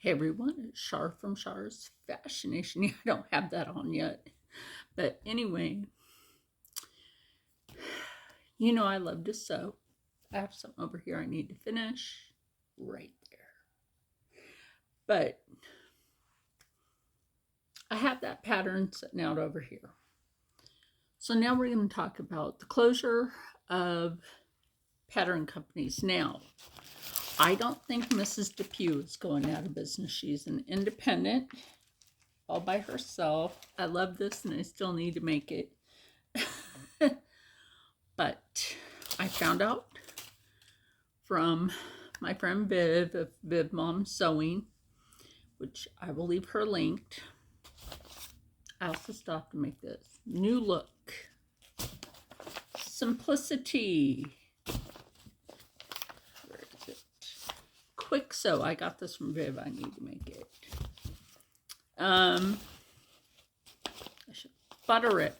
Hey everyone, it's Shar from Shar's Fascination. I don't have that on yet. But anyway, I love to sew. I have something over here I need to finish right there. But I have that pattern sitting out over here. So now we're going to talk about the closure of pattern companies. Now, I don't think Mrs. Depew is going out of business. She's an independent all by herself. I love this and I still need to make it. But I found out from my friend Viv of Viv Mom Sewing, which I will leave her linked. I also stopped to make this new look. Simplicity. Where is it? Quick sew. I got this from Viv. I need to make it. Butterick,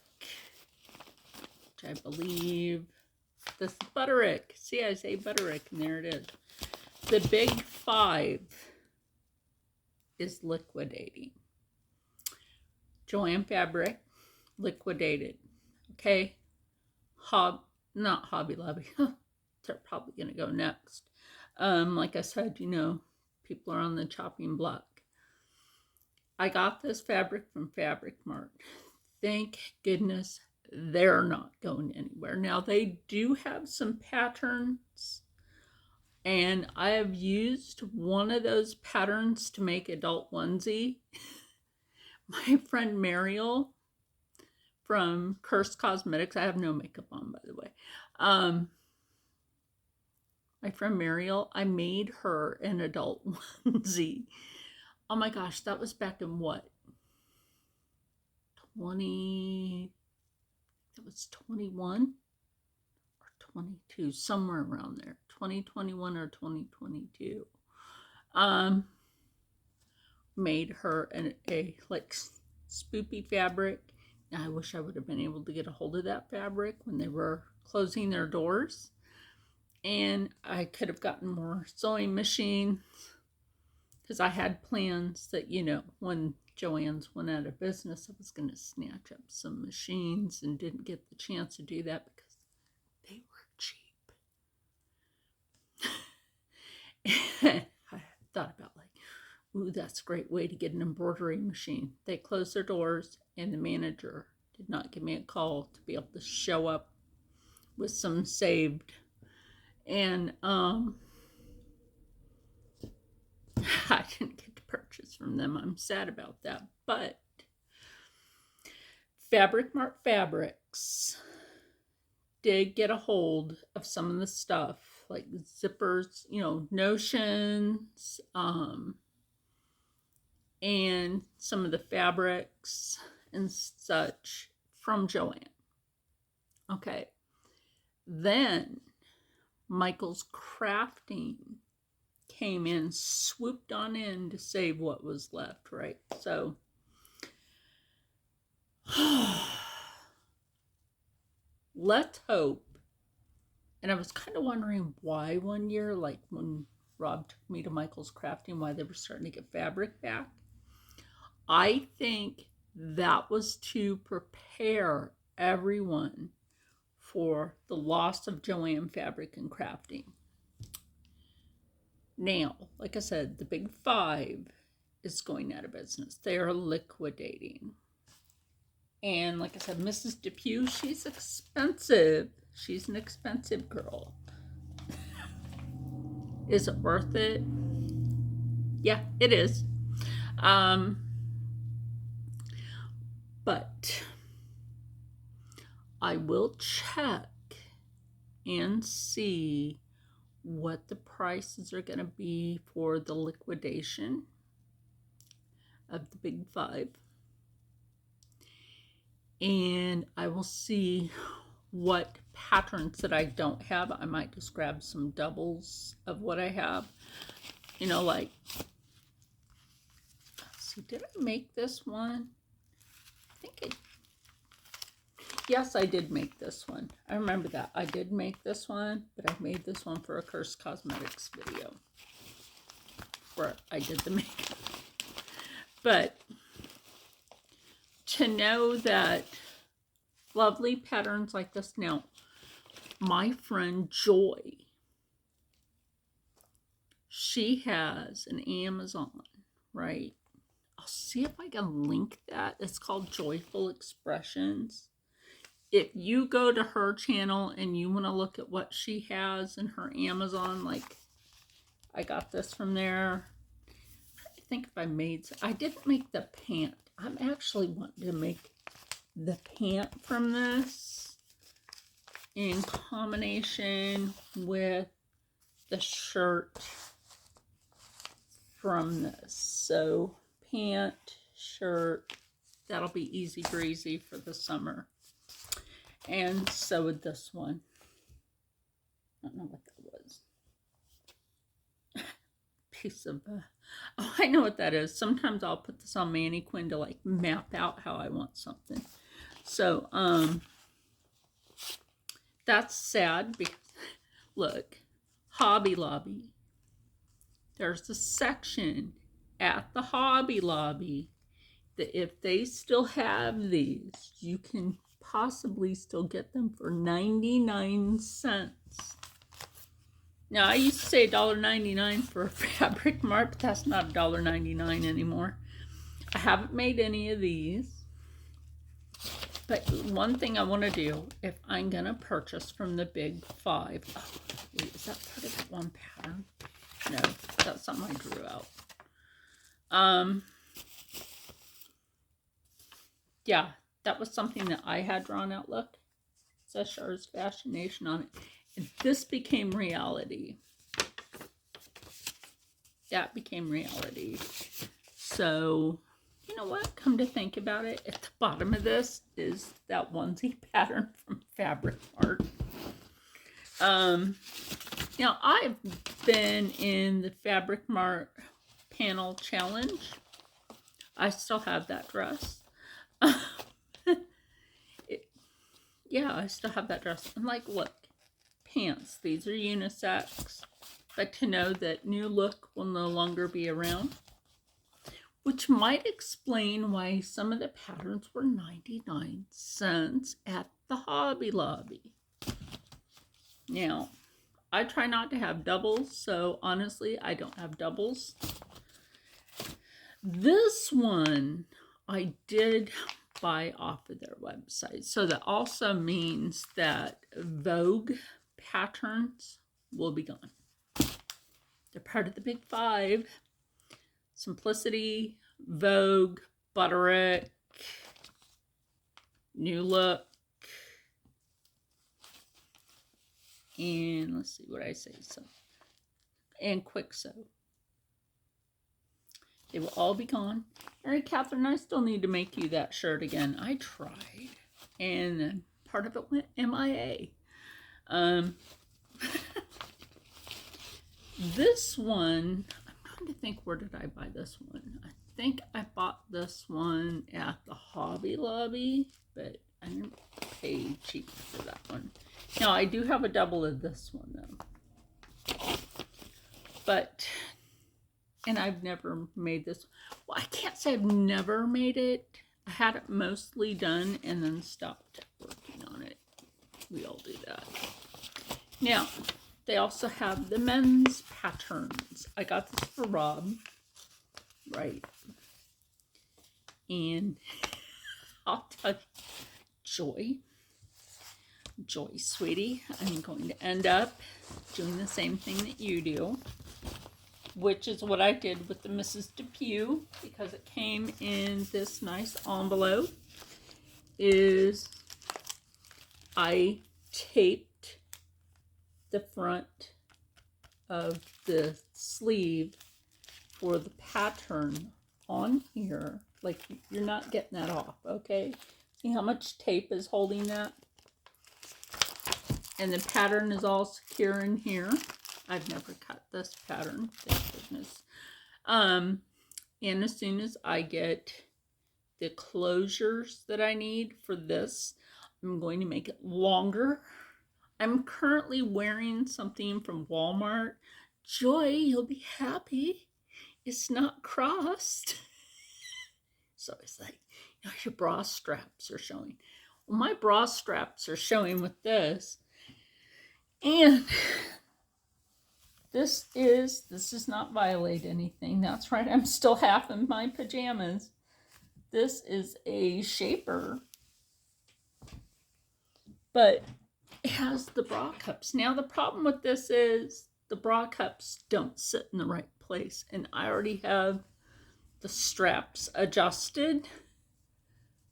which I believe this is Butterick. See, I say Butterick, and there it is. The big 5 is liquidating. Joanne Fabric, liquidated. Okay, not Hobby Lobby. They're probably gonna go next. Like I said, people are on the chopping block. I got this fabric from Fabric Mart. Thank goodness they're not going anywhere. Now they do have some patterns, and I have used one of those patterns to make adult onesie. My friend Mariel from Cursed Cosmetics, I have no makeup on, by the way. My friend Mariel, I made her an adult onesie. Oh my gosh, that was back in what? 21 or 22, somewhere around there. 2021 or 2022. Made her a like spoopy fabric. Now, I wish I would have been able to get a hold of that fabric when they were closing their doors. And I could have gotten more sewing machines because I had plans that, when Joann's went out of business, I was going to snatch up some machines and didn't get the chance to do that because they were cheap. I thought about ooh, that's a great way to get an embroidery machine. They closed their doors and the manager did not give me a call to be able to show up with some saved. And I didn't get to purchase from them. I'm sad about that. But Fabric Mart Fabrics did get a hold of some of the stuff, like zippers, notions, and some of the fabrics and such from Joann. Okay. Then Michael's Crafting came in, swooped on in to save what was left, right? So let's hope. And I was kind of wondering why one year, like when Rob took me to Michael's Crafting, why they were starting to get fabric back. I think that was to prepare everyone for the loss of Joann Fabric and Crafting. Now, like I said, the big 5 is going out of business. They are liquidating. And like I said, Mrs. Depew, she's expensive. She's an expensive girl. Is it worth it? Yeah, it is. But I will check and see what the prices are going to be for the liquidation of the big 5. And I will see what patterns that I don't have. I might just grab some doubles of what I have. Let's see, did I make this one? Yes, I did make this one. I remember that. I did make this one, but I made this one for a Cursed Cosmetics video. where I did the makeup. But to know that lovely patterns like this. Now, my friend Joy, she has an Amazon, right? I'll see if I can link that. It's called Joyful Expressions. If you go to her channel and you want to look at what she has in her Amazon, like I got this from there. I think if I didn't make the pant. I'm actually wanting to make the pant from this in combination with the shirt from this. So pant, shirt, that'll be easy breezy for the summer. And so would this one. I don't know what that was. Piece of, oh, I know what that is. Sometimes I'll put this on Mannequin to like map out how I want something. So, that's sad because, look, Hobby Lobby. There's a section at the Hobby Lobby that if they still have these, you can possibly still get them for 99 cents. Now, I used to say $1.99 for a Fabric Mart, but that's not $1.99 anymore. I haven't made any of these. But one thing I want to do, if I'm going to purchase from the Big Five. Oh, wait, is that part of that one pattern? No, that's something I drew out. Yeah, that was something that I had drawn out. Look, it says Char's Fascination on it. And this became reality. That became reality. So, you know what? Come to think about it, at the bottom of this is that onesie pattern from Fabric Mart. Now, I've been in the Fabric Mart panel challenge. I still have that dress. Yeah, I still have that dress. And like, look, pants. These are unisex. But to know that New Look will no longer be around, which might explain why some of the patterns were 99 cents at the Hobby Lobby. Now, I try not to have doubles, so honestly, I don't have doubles. This one I did buy off of their website. So that also means that Vogue patterns will be gone. They're part of the Big Five. Simplicity, Vogue, Butterick, New Look, and let's see what I say. So, and Quick Sew. They will all be gone. All right, Catherine, I still need to make you that shirt again. I tried, and part of it went MIA. This one, I'm trying to think, where did I buy this one? I think I bought this one at the Hobby Lobby, but I didn't pay cheap for that one. Now, I do have a double of this one, though. But, and I've never made this. Well, I can't say I've never made it. I had it mostly done and then stopped working on it. We all do that. Now, they also have the men's patterns. I got this for Rob. Right. And I'll tell you, Joy, sweetie, I'm going to end up doing the same thing that you do, which is what I did with the Mrs. Depew, because it came in this nice envelope, is I taped the front of the sleeve for the pattern on here. Like, you're not getting that off, okay? See how much tape is holding that? And the pattern is all secure in here. I've never cut this pattern, thank goodness. And as soon as I get the closures that I need for this, I'm going to make it longer. I'm currently wearing something from Walmart. Joy, you'll be happy. it's not crossed. So it's like, your bra straps are showing. Well, my bra straps are showing with this. And this does not violate anything. That's right, I'm still half in my pajamas. This is a shaper, but it has the bra cups. Now the problem with this is the bra cups don't sit in the right place, and I already have the straps adjusted,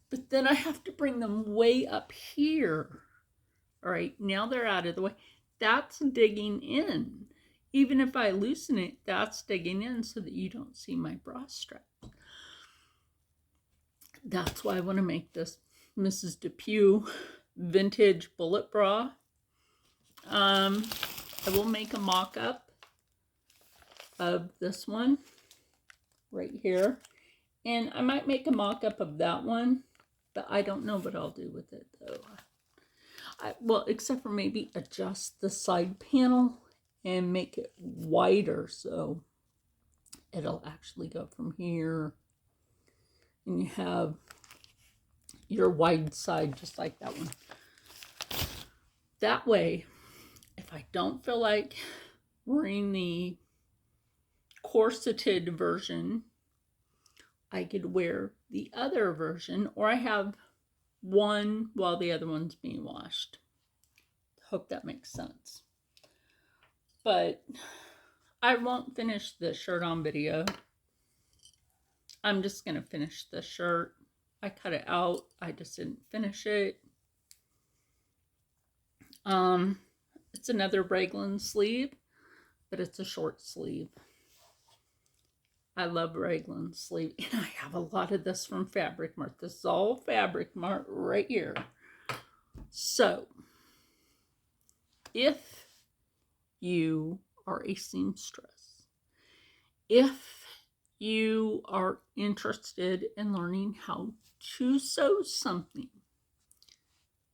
but then I have to bring them way up here. All right, now they're out of the way. That's digging in. Even if I loosen it, that's digging in so that you don't see my bra straps. That's why I want to make this Mrs. Depew vintage bullet bra. I will make a mock-up of this one right here. And I might make a mock-up of that one, but I don't know what I'll do with it though. Well, except for maybe adjust the side panel and make it wider so it'll actually go from here. And you have your wide side just like that one. That way, if I don't feel like wearing the corseted version, I could wear the other version, or I have one while the other one's being washed. Hope that makes sense. But I won't finish the shirt on video. I'm just going to finish the shirt. I cut it out. I just didn't finish it. It's another raglan sleeve, but it's a short sleeve. I love raglan sleeve, and I have a lot of this from Fabric Mart. This is all Fabric Mart right here. So, if you are a seamstress, if you are interested in learning how to sew something,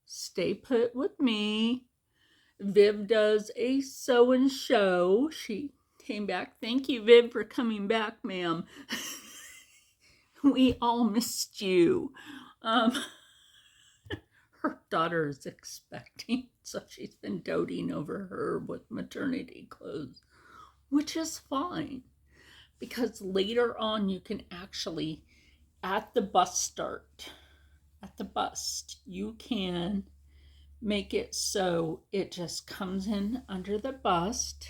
stay put with me. Viv does a sew and show. She came back. Thank you, Viv, for coming back, ma'am. We all missed you. Her daughter is expecting, so she's been doting over her with maternity clothes, which is fine, because later on you can actually, at the bust, you can make it so it just comes in under the bust,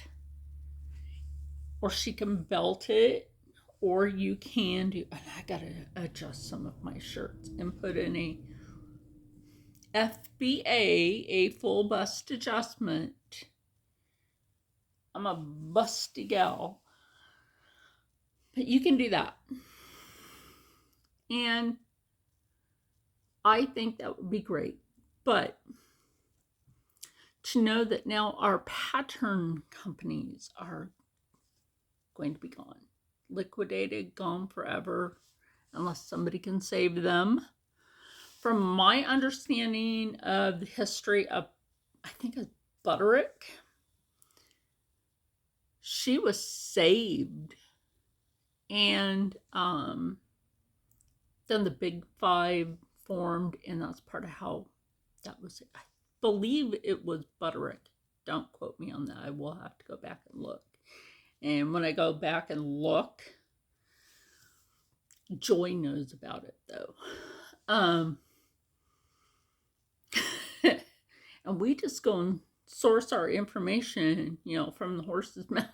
or she can belt it, or you can do, and I gotta adjust some of my shirts and put in a FBA, a full bust adjustment. I'm a busty gal, but you can do that. And I think that would be great. But to know that now our pattern companies are going to be gone. Liquidated, gone forever, unless somebody can save them. From my understanding of the history of, I think it's Butterick, she was saved. And then the Big Five formed, and that's part of how that was. I believe it was Butterick. Don't quote me on that. I will have to go back and look. And when I go back and look, Joy knows about it though. And we just go and source our information, from the horse's mouth.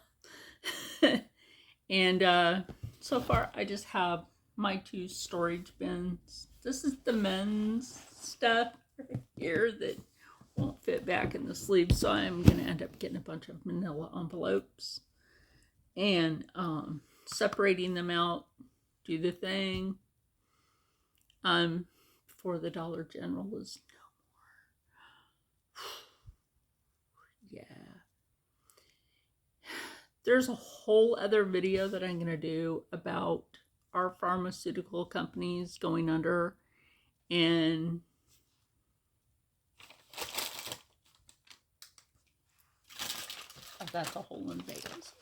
And so far, I just have my 2 storage bins. This is the men's stuff right here that won't fit back in the sleeve, so I'm going to end up getting a bunch of manila envelopes and separating them out, do the thing. Before the Dollar General is no more. Yeah. There's a whole other video that I'm going to do about our pharmaceutical companies going under, and that's a hole in Vegas.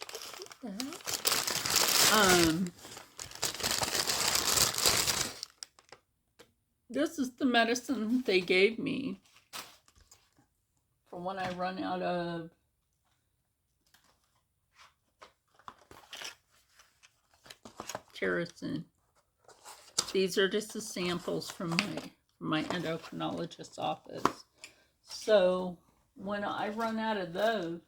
This is the medicine they gave me for when I run out of kerosene. These are just the samples from my endocrinologist's office. So when I run out of those,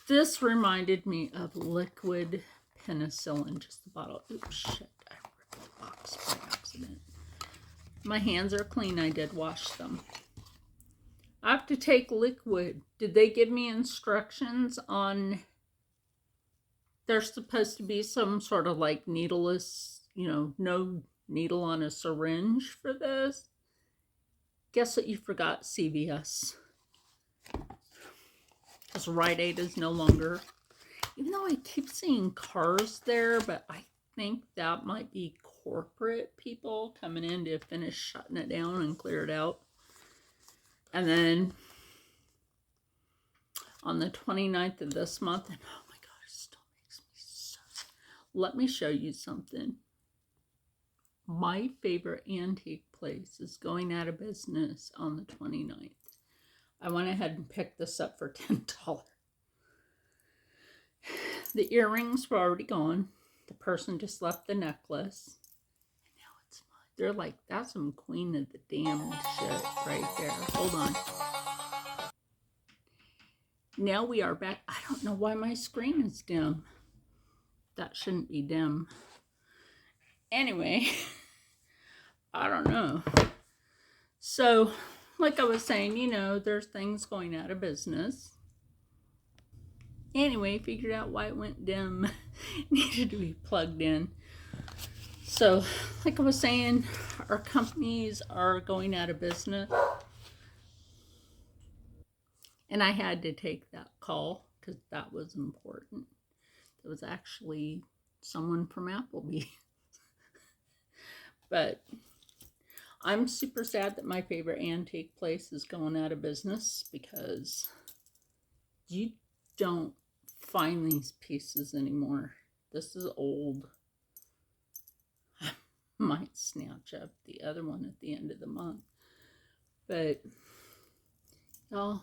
this reminded me of liquid penicillin, just the bottle. Oops, shit, I ripped the box by accident. My hands are clean, I did wash them. I have to take liquid. Did they give me instructions on, there's supposed to be some sort of like needleless, no needle on a syringe for this? Guess what you forgot, CVS? Because Rite Aid is no longer, even though I keep seeing cars there, but I think that might be corporate people coming in to finish shutting it down and clear it out. And then on the 29th of this month, and oh my God, it still makes me so sad. Let me show you something. My favorite antique place is going out of business on the 29th. I went ahead and picked this up for $10. The earrings were already gone. The person just left the necklace. And now it's mine. They're like, that's some Queen of the Damn shit right there. Hold on. Now we are back. I don't know why my screen is dim. That shouldn't be dim. Anyway, I don't know. So, like I was saying, there's things going out of business. Anyway, figured out why it went dim. Needed to be plugged in. So, like I was saying, our companies are going out of business. And I had to take that call because that was important. It was actually someone from Applebee. But I'm super sad that my favorite antique place is going out of business because you don't find these pieces anymore. This is old. I might snatch up the other one at the end of the month. But, y'all,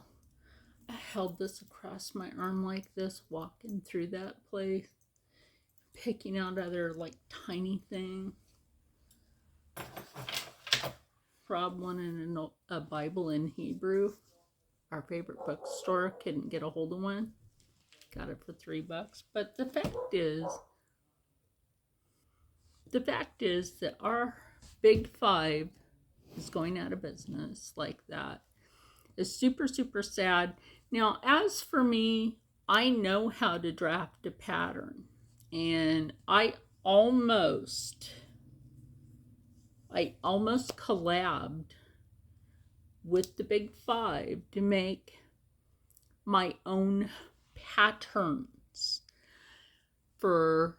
I held this across my arm like this, walking through that place, picking out other, like, tiny things. Rob wanted a Bible in Hebrew. Our favorite bookstore couldn't get a hold of one. Got it for $3. But the fact is that our big five is going out of business like that. It's super, super sad. Now, as for me, I know how to draft a pattern. And I almost collabed with the big five to make my own patterns for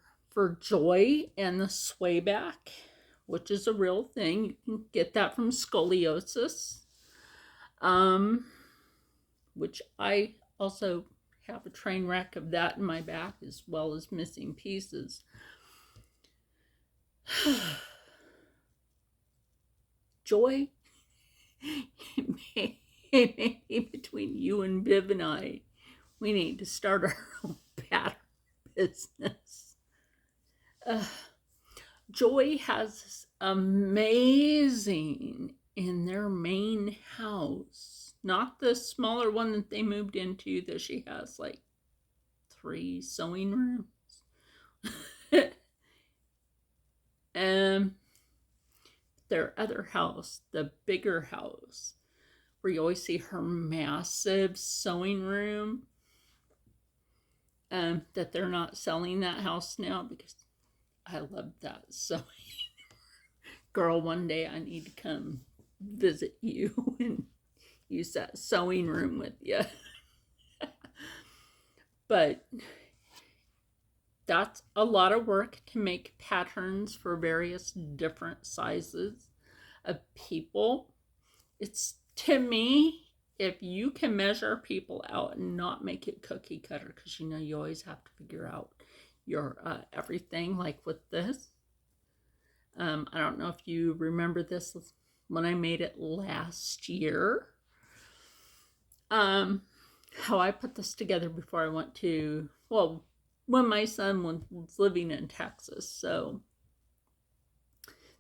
joy and the sway back, which is a real thing. You can get that from scoliosis, which I also have a train wreck of that in my back, as well as missing pieces. Joy, maybe between you and Viv and I, we need to start our own pattern business. Joy has this amazing in their main house, not the smaller one that they moved into, that she has like 3 sewing rooms. Their other house, the bigger house, where you always see her massive sewing room, that they're not selling that house now because I love that sewing. Girl, one day I need to come visit you and use that sewing room with you. But that's a lot of work to make patterns for various different sizes of people. To me, if you can measure people out and not make it cookie cutter, because you know you always have to figure out your everything, like with this. I don't know if you remember this when I made it last year. How I put this together before I went to, well, when my son was living in Texas, so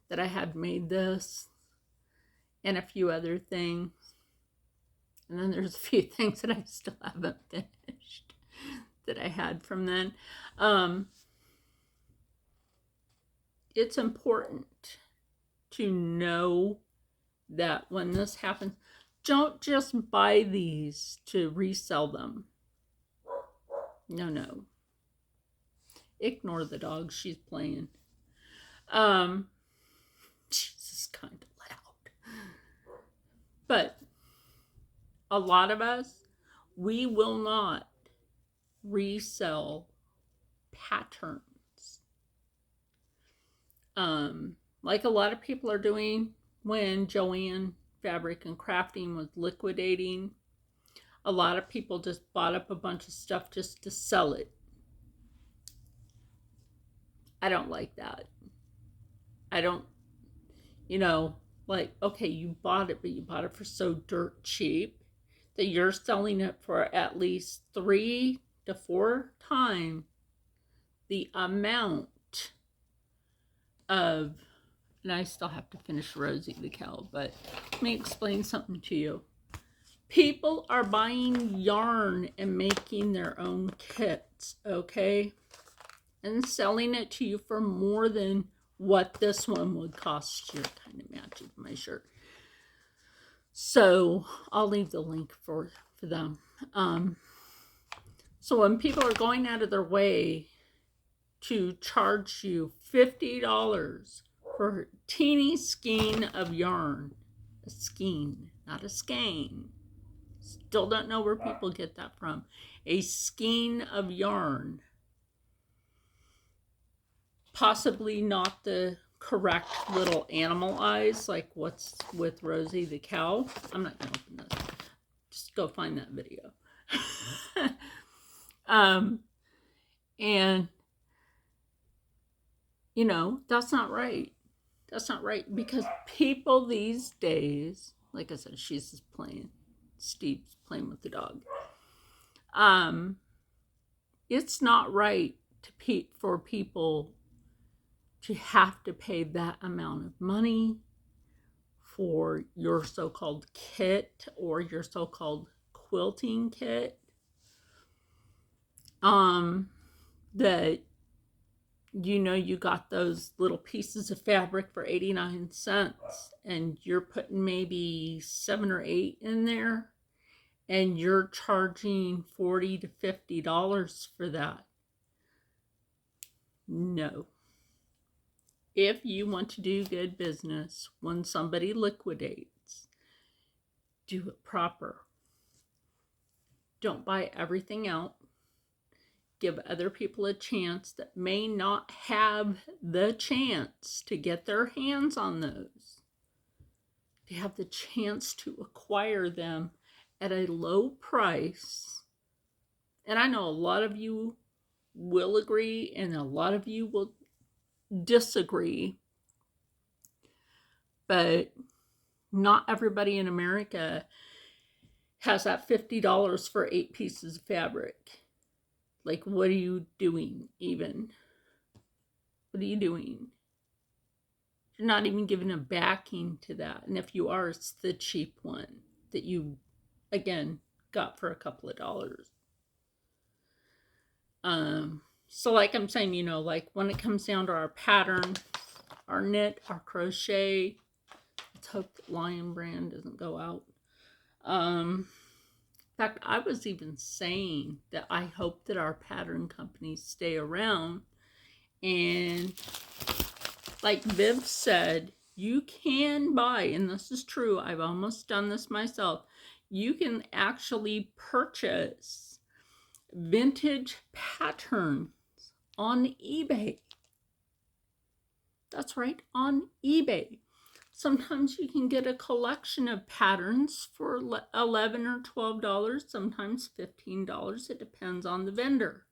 that I had made this and a few other things. And then there's a few things that I still haven't finished that I had from then. It's important to know that when this happens, don't just buy these to resell them. No. Ignore the dog. She's playing. She's kind of loud. But a lot of us, we will not resell patterns. Like a lot of people are doing when Joanne Fabric and Crafting was liquidating. A lot of people just bought up a bunch of stuff just to sell it. I don't like that. I don't, like, okay, you bought it, but you bought it for so dirt cheap that you're selling it for at least 3 to 4 times the amount of, and I still have to finish Rosie the cow, but let me explain something to you. People are buying yarn and making their own kits, okay? And selling it to you for more than what this one would cost you. Kind of matches my shirt. So I'll leave the link for them. So when people are going out of their way to charge you $50 for a teeny skein of yarn, a skein, not a skein. Still don't know where people get that from. A skein of yarn. Possibly not the correct little animal eyes, like what's with Rosie the cow. I'm not going to open this. Just go find that video. And, that's not right. That's not right, because people these days, like I said, she's just playing. Steve's playing with the dog. It's not right for people to have to pay that amount of money for your so-called kit or your so-called quilting kit. That you got those little pieces of fabric for 89 cents and you're putting maybe 7 or 8 in there and you're charging $40 to $50 for that. No. If you want to do good business, when somebody liquidates, do it proper. Don't buy everything out. Give other people a chance that may not have the chance to get their hands on those. They have the chance to acquire them at a low price. And I know a lot of you will agree and a lot of you will disagree. But not everybody in America has that $50 for 8 pieces of fabric. Like, what are you doing even? What are you doing? You're not even giving a backing to that. And if you are, it's the cheap one that you, again, got for a couple of dollars. So like I'm saying, like when it comes down to our pattern, our knit, our crochet, let's hope that Lion Brand doesn't go out. In fact, I was even saying that I hope that our pattern companies stay around. And like Viv said, you can buy, and this is true, I've almost done this myself, you can actually purchase vintage patterns on eBay. That's right, on eBay Sometimes you can get a collection of patterns for $11 or $12, sometimes $15. It depends on the vendor.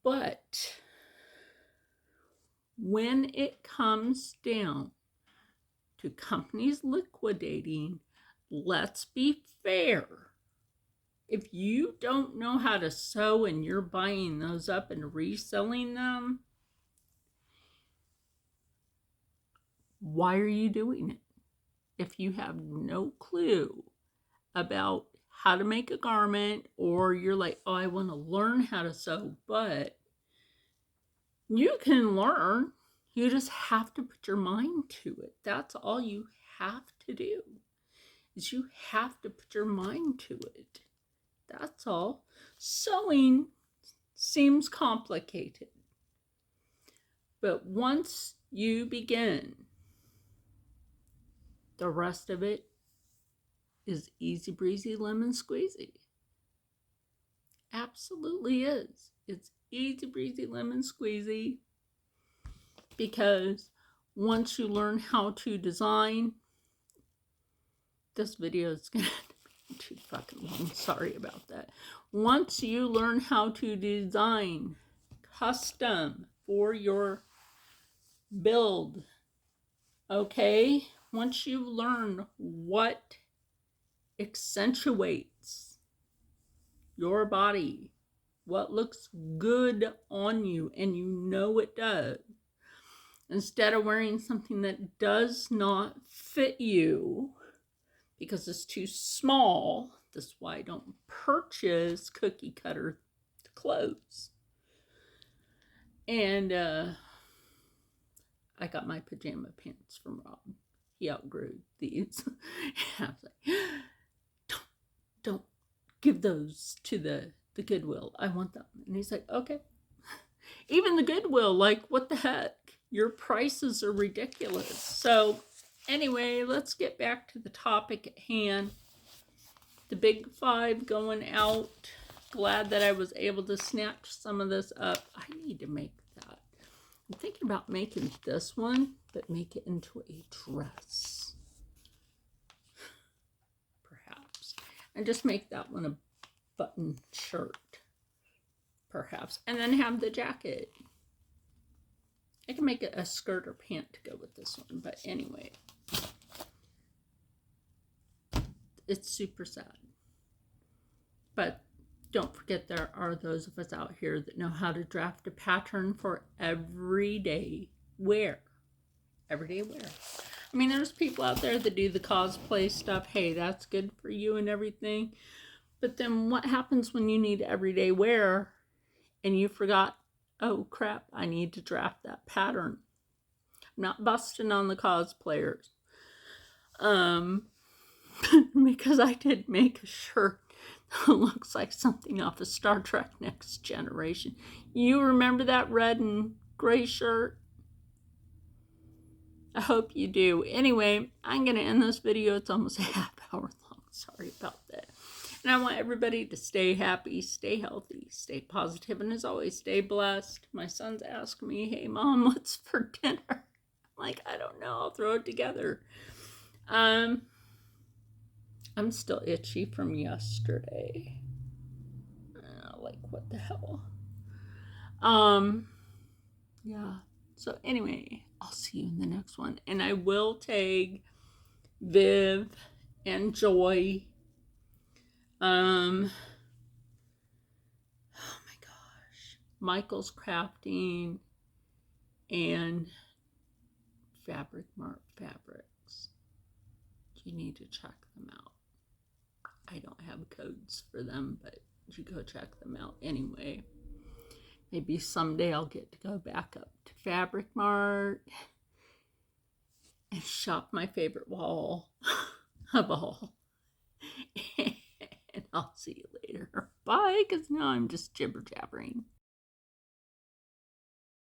But when it comes down to companies liquidating, let's be fair. If you don't know how to sew and you're buying those up and reselling them, why are you doing it? If you have no clue about how to make a garment, or you're like, oh, I want to learn how to sew, but you can learn. You just have to put your mind to it. That's all you have to do, is you have to put your mind to it. That's all. Sewing seems complicated, but once you begin, the rest of it is easy breezy lemon squeezy. Absolutely is. It's easy breezy lemon squeezy, because once you learn how to design, this video is going to be too fucking long. Sorry about that. Once you learn how to design custom for your build, okay? Once you learn what accentuates your body, what looks good on you, and you know it does, instead of wearing something that does not fit you because it's too small, that's why I don't purchase cookie cutter clothes. And I got my pajama pants from Rob. He outgrew these. I was like, don't give those to the Goodwill. I want them. And he's like, okay. Even the Goodwill, like, what the heck? Your prices are ridiculous. So anyway, let's get back to the topic at hand. The big five going out. Glad that I was able to snatch some of this up. I need to make that. I'm thinking about making this one, but make it into a dress. Perhaps. And just make that one a button shirt. Perhaps. And then have the jacket. I can make it a skirt or pant to go with this one. But anyway. It's super sad. But don't forget, there are those of us out here that know how to draft a pattern for everyday wear. Everyday wear. I mean, there's people out there that do the cosplay stuff. Hey, that's good for you and everything. But then what happens when you need everyday wear and you forgot, oh crap, I need to draft that pattern? I'm not busting on the cosplayers. Because I did make a shirt that looks like something off of Star Trek Next Generation. You remember that red and gray shirt? I hope you do. Anyway, I'm going to end this video. It's almost a half hour long. Sorry about that. And I want everybody to stay happy, stay healthy, stay positive, and as always, stay blessed. My son's asking me, hey, Mom, what's for dinner? I'm like, I don't know. I'll throw it together. I'm still itchy from yesterday. Like, what the hell? Yeah. So anyway, I'll see you in the next one. And I will tag Viv and Joy. Oh my gosh. Michael's Crafting and Fabric Mart Fabrics. You need to check them out. I don't have codes for them, but you go check them out anyway. Maybe someday I'll get to go back up to Fabric Mart and shop my favorite wall of all. And I'll see you later. Bye, because now I'm just jibber jabbering.